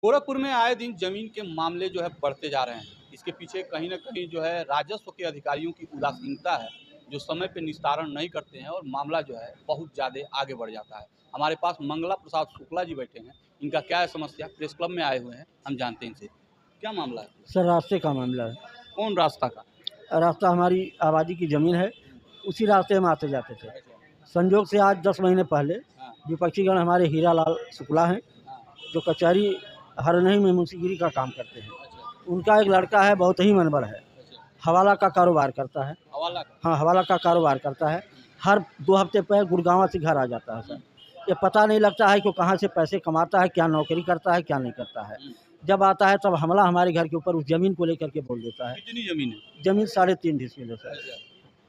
गोरखपुर में आए दिन जमीन के मामले जो है बढ़ते जा रहे हैं। इसके पीछे कहीं न कहीं जो है राजस्व के अधिकारियों की उदासीनता है, जो समय पे निस्तारण नहीं करते हैं और मामला जो है बहुत ज़्यादा आगे बढ़ जाता है। हमारे पास मंगला प्रसाद शुक्ला जी बैठे हैं, इनका क्या है समस्या? प्रेस क्लब में आए हुए हैं, हम जानते हैं इनसे। क्या मामला है? सर रास्ते का मामला है। कौन रास्ता का? रास्ता हमारी आबादी की ज़मीन है, उसी रास्ते हम आते जाते थे। संजोग से आज 10 महीने पहले हाँ, विपक्षीगण हमारे हीरालाल शुक्ला हैं, हाँ, जो कचहरी हरनही में मुंशीगिरी का काम करते हैं। अच्छा, उनका एक लड़का है, बहुत ही मनबड़ है, अच्छा, हवाला का कारोबार करता है। हवाला का? हाँ, हवाला का कारोबार करता है। हर 2 हफ्ते पे गुड़गाँव से घर आ जाता है सर। ये पता नहीं लगता है कि वो कहाँ से पैसे कमाता है, क्या नौकरी करता है, क्या नहीं करता है। हुँ, जब आता है तब हमला हमारे घर के ऊपर उस ज़मीन को लेकर के बोल देता है। कितनी ज़मीन है? ज़मीन 3.5 डिसमिल है सर। अच्छा,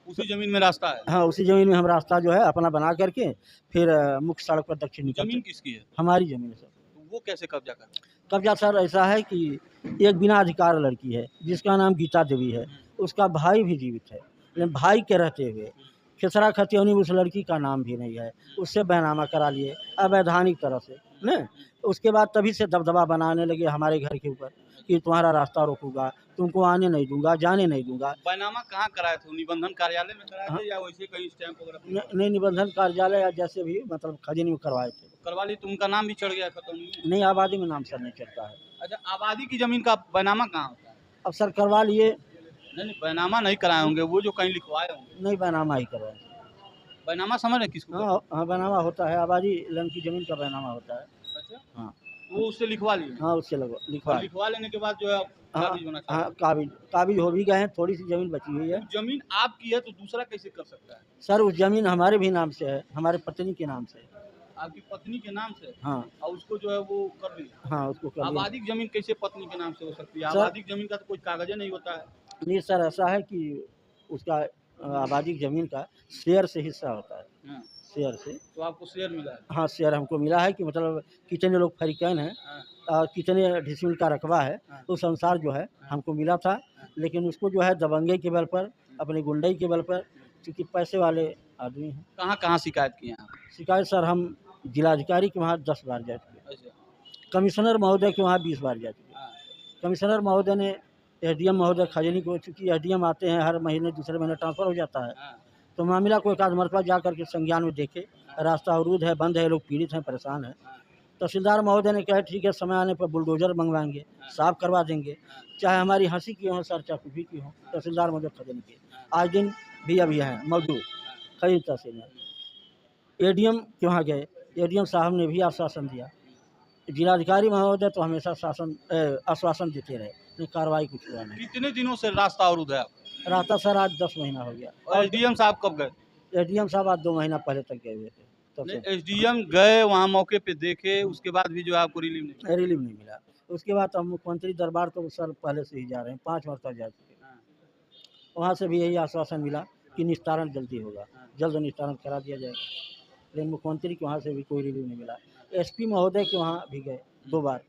उसी ज़मीन में रास्ता है? हाँ, उसी ज़मीन में हम रास्ता जो है अपना बना करके फिर मुख्य सड़क पर दक्षिण निकलते। ज़मीन किसकी है? हमारी ज़मीन है सर। तो वो कैसे कब्ज़ा कर रहे हैं? कब्ज़ा सर ऐसा है कि एक बिना अधिकार लड़की है, जिसका नाम गीता देवी है। उसका भाई भी जीवित है, लेकिन भाई के रहते हुए खेसरा खतिौनी उस लड़की का नाम भी नहीं है। उससे बैनामा करा लिए अवैधानिक तरह से, ने? उसके बाद तभी से दबदबा बनाने लगे हमारे घर के ऊपर कि तुम्हारा रास्ता रोकूँगा, तुमको आने नहीं दूँगा, जाने नहीं दूँगा। बैनामा कहाँ कराए थे? निबंधन कार्यालय में कराए हाँ, थे या वैसे कहीं स्टैम्प वगैरह? नहीं निबंधन कार्यालय या जैसे भी मतलब खजीनी में करवाए थे। करवा ली तो उनका नाम भी चढ़ गया खतौनी में? नहीं, आबादी में नाम सर नहीं चढ़ता है। अच्छा, आबादी की ज़मीन का बैनामा कहाँ होता है? अब सर करवा लिए। नहीं, नहीं, बैनामा नहीं कराए होंगे, वो जो कहीं लिखवाए होंगे। नहीं, बैनामा ही करवाए। बैनामा समझ रहे हैं किसको कहते हाँ, हाँ, बैनामा होता है, आबादी लंग की ज़मीन का बैनामा होता है। हैं? अच्छा, हाँ, वो उससे लिखवा लिए हाँ, उससे लगवा और लिखवा। लिखवा लेने के बाद जो है हाँ, काबिज़ होना हाँ, चाहिए। काबिज़ हो भी गए हैं, थोड़ी-सी ज़मीन बची हुई है। तो ज़मीन आपकी है तो दूसरा कैसे कर सकता है? सर उस ज़मीन हमारे भी नाम से है, हमारे पत्नी के नाम से है। आपकी पत्नी के नाम से हाँ, और उसको जो है वो कर लिया। हाँ, उसको कर लिया। आबादी की ज़मीन कैसे पत्नी के नाम से हो सकती है? सर आबादी की ज़मीन का तो कोई कागज़ नहीं होता है। नहीं सर ऐसा है कि उसका आबादी की ज़मीन का शेयर से हिस्सा होता है, हाँ, शेयर से। तो आपको शेयर मिला है। हाँ, शेयर हमको मिला है कि मतलब कितने लोग फरीकैन हैं, हाँ, कितने डिसमिल का रकबा है, हाँ, उस अनुसार जो है हाँ, हमको मिला था। हाँ, लेकिन उसको जो है दबंगई के बल पर, अपनी गुंडई के बल पर, चूँकि पैसे वाले आदमी हैं। कहाँ-कहाँ शिकायत किए हैं आप? शिकायत सर हम जिलाधिकारी के वहाँ 10 बार जा चुके, अच्छा, कमिश्नर महोदय के वहाँ 20 बार जा चुके। हाँ, कमिश्नर महोदय ने एसडीएम महोदय खजानी को, चूँकि एसडीएम आते हैं हर महीने, दूसरे महीने ट्रांसफ़र हो जाता है, हाँ, तो मामला को एक आध मरतबा जा कर के संज्ञान में देखे, हाँ, रास्ता अवरुद्ध है, बंद है, लोग पीड़ित हैं, परेशान हैं। हाँ, तहसीलदार महोदय ने कहा ठीक है, समय आने पर बुलडोज़र मंगवाएँगे, हाँ, साफ़ करवा देंगे, हाँ, चाहे हमारी हँसी की हो सर, चाहे कुछ भी की हो। हाँ, तहसीलदार महोदय खजानी के हाँ, आज दिन भी अभी हैं मौजूद हाँ, खरीद तहसील में। एडीएम के वहाँ गए, एडीएम साहब ने भी आश्वासन दिया। जिलाधिकारी महोदय तो हमेशा आश्वासन देते रहे, लेकिन कार्रवाई कुछ हुआ नहीं। कितने दिनों से रास्ता अवरुद्ध है आपका? रास्ता सर आज 10 महीना हो गया और और एसडीएम साहब कब गए? एसडीएम साहब आज 2 महीना पहले तक गए हुए थे, तब नहीं, से एसडीएम गए वहाँ मौके पे देखे, उसके बाद भी जो है आपको रिलीव नहीं मिला। रिलीव नहीं मिला। उसके बाद हम मुख्यमंत्री दरबार तो सर पहले से ही जा रहे हैं, 5 मरतबा जा चुके हैं। हाँ, वहाँ से भी यही आश्वासन मिला कि निस्तारण जल्दी होगा, हाँ, जल्द निस्तारण करा दिया जाएगा। लेकिन मुख्यमंत्री के वहाँ से भी कोई रिलीव नहीं मिला। एसपी महोदय के वहाँ भी गए 2 बार,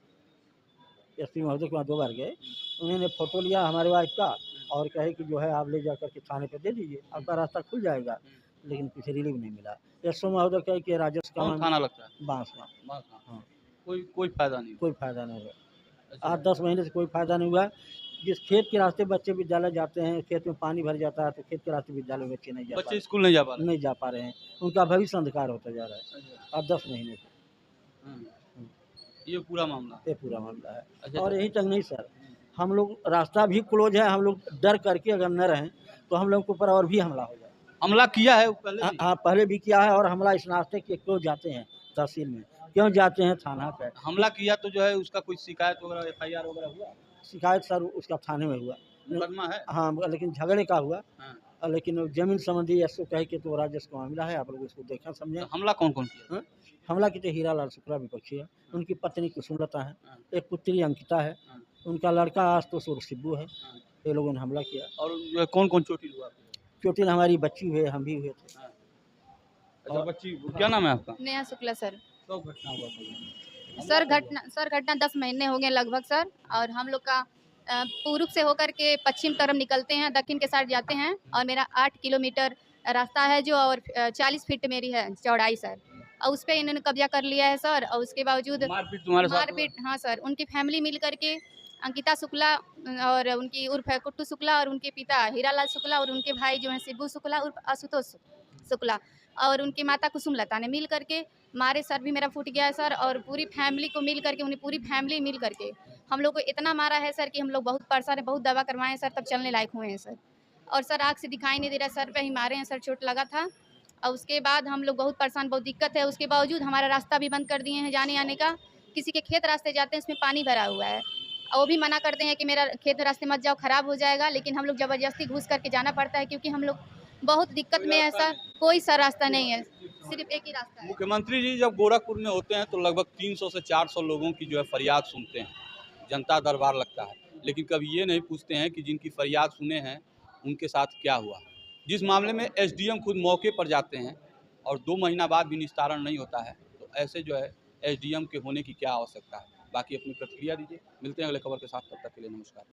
एसपी महोदय के वहाँ 2 बार गए। उन्होंने फ़ोटो लिया हमारे वाइफ़ का और कहे कि जो है आप ले जाकर के थाने पे दे दीजिए, आपका रास्ता खुल जाएगा, लेकिन कुछ रिलीव नहीं मिला। एसओ महोदय कहे कि राजस्व का कौन मामला थाना लगता है? बाँसगाँव, बस हाँ, हाँ, कोई कोई फ़ायदा नहीं कोई हुआ। फ़ायदा नहीं हुआ। अच्छा, 8-10 महीने से कोई फ़ायदा नहीं हुआ। जिस खेत के रास्ते बच्चे विद्यालय जाते हैं, खेत में पानी भर जाता है, तो खेत के रास्ते विद्यालय में बच्चे नहीं जा पा बच्चे रहे, स्कूल नहीं जा पा रहे? नहीं जा पा रहे हैं। उनका भविष्य अंधकार होता जा रहा है, अच्छा, 8-10 महीने से। हाँ, हुँ, ये पूरा मामला। ये पूरा मामला है। अच्छा, और अच्छा, यहीं तक नहीं सर, हम लोग रास्ता भी क्लोज़ है, हम लोग डर करके अगर न रहें, तो हम लोग के ऊपर और भी हमला हो जाए। हमला किया है वो पहले भी? हाँ, पहले भी किया है और हमला इस नाते कि क्यों जाते हैं तहसील में, क्यों जाते हैं थाना पे। हमला किया तो जो है उसका कोई शिकायत वगैरह एफआईआर वगैरह हुआ? शिकायत सर उसका थाने में हुआ। मुकदमा है? हाँ, लेकिन झगड़े का हुआ। हाँ, लेकिन ज़मीन संबंधी एसओ कहे कि तो राजस्व का मामला है, आप लोग इसको देखा समझें। तो हमला कौन-कौन किया? हाँ, हमला की तो हीरालाल शुक्ला विपक्षी है, उनकी पत्नी कुसुमलता है, हाँ, एक पुत्री अंकिता है, हाँ, उनका लड़का आशुतोष उर्फ शिब्बू है। हाँ, ये लोगों ने हमला किया। और जो है कौन-कौन चोटिल हुआ आपको? चोटिल हमारी बच्ची हुए, हम भी हुए थे। हाँ, अच्छा और बच्ची क्या नाम है आपका? नेहा शुक्ला सर। कब घटना हुआ था ये? हमला सर कब हुआ? घटना 10 महीने हो गए लगभग सर। और हम लोग का पूर्व से होकर के पश्चिम तरफ निकलते हैं, दक्षिण के साइड जाते हैं और मेरा 8 किलोमीटर रास्ता है जो, और 40 फीट मेरी है चौड़ाई सर। और उस पे इन्होंने कब्जा कर लिया है सर। और उसके बावजूद मारपीट तुम्हारे साथ हुआ? मारपीट, हाँ सर, उनकी फैमिली मिल करके अंकिता शुक्ला और उनकी उर्फ है कुट्टू शुक्ला और उनके पिता हीरालाल शुक्ला और उनके भाई जो हैं शिबू शुक्ला उर्फ आशुतोष शुक्ला और उनकी माता कुसुम लता ने मिल करके मारे। सर भी मेरा फूट गया है सर। और पूरी फैमिली को मिल करके, उन्हें पूरी फैमिली मिल करके हम लोग को इतना मारा है सर कि हम लोग बहुत परेशान है, बहुत दवा करवाए हैं सर, तब चलने लायक हुए हैं सर। और सर आँख से दिखाई नहीं दे रहा, सर पे ही मारे हैं सर, चोट लगा था। और उसके बाद हम लोग बहुत परेशान, बहुत दिक्कत है। उसके बावजूद हमारा रास्ता भी बंद कर दिए हैं जाने आने का। किसी के खेत रास्ते जाते हैं, उसमें पानी भरा हुआ है और वो भी मना करते हैं कि मेरा खेत रास्ते मत जाओ, खराब हो जाएगा। लेकिन हम लोग ज़बरदस्ती घुस करके जाना पड़ता है क्योंकि हम लोग बहुत दिक्कत में है सर। कोई सा रास्ता नहीं है, सिर्फ एक ही रास्ता है। मुख्यमंत्री जी जब गोरखपुर में होते हैं तो लगभग 300 से 400 लोगों की जो है फरियाद सुनते हैं, जनता दरबार लगता है, लेकिन कभी ये नहीं पूछते हैं कि जिनकी फरियाद सुने हैं उनके साथ क्या हुआ। जिस मामले में एसडीएम खुद मौके पर जाते हैं और 2 महीना बाद भी निस्तारण नहीं होता है, तो ऐसे जो है एसडीएम के होने की क्या आवश्यकता है। बाकी अपनी प्रतिक्रिया दीजिए। मिलते हैं अगले खबर के साथ, तब तक के लिए नमस्कार।